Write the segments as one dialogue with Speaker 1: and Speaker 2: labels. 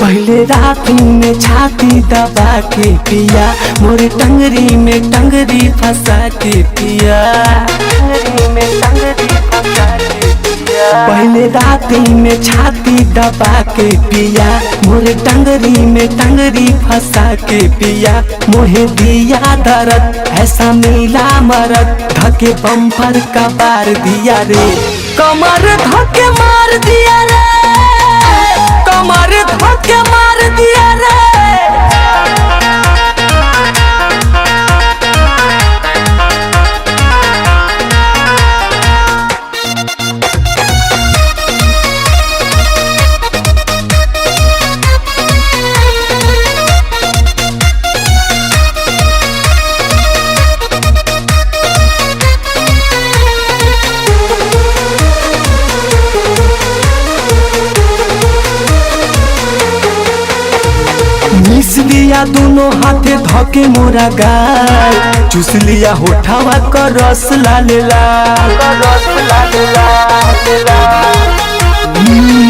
Speaker 1: पहले रात में छाती दबा के पिया, मोरे टंगरी में टंगरी फंसा के पिया, टंगरी में टंगरी फंसा के पिया। पहले रात में छाती दबा के पिया, मोरे टंगरी में टंगरी फंसा के पिया। मोहे दिया दर्द ऐसा मिला मरद, धके बम्पर का बार दिया रे, कमर धके मार दिया रे, कमर धके मार दिया रे। मिस लिया दोनों हाथे धके मोरा गाल, चूस लिया होठावा का रस लाले लाल,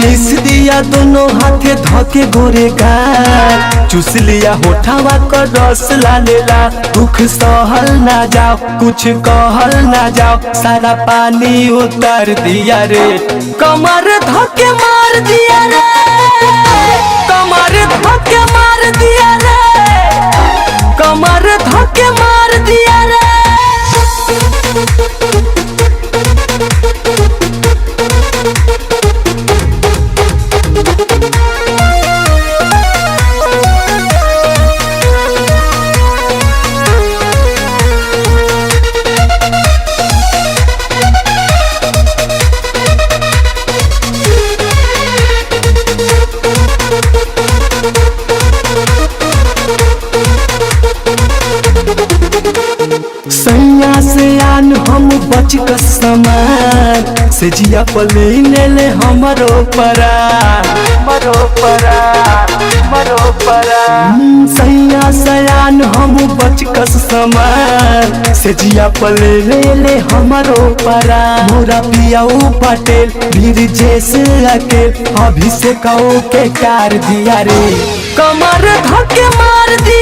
Speaker 1: मिस दिया दोनों हाथे धके गोरे गाल, चूस लिया होठावा का रस लाले लाल। दुख सहल ना जाओ कुछ कहल ना जाओ, सारा पानी उतार दिया रे, कमर धके मार दिया रे, कमर धके मार दिया रे, कमर धके मार दिया रे। सैया से आन हम बच क समान, से जिया पले ले हमरो परा, मरो परा, मरो परा। सैया से आन हम बच क समान, से जिया पले ले हमरो परा। मोरा पियाऊ पटेल वीर जैसे अकेल, अभिषेक के कार दिया रे, कमर धके मार दिया।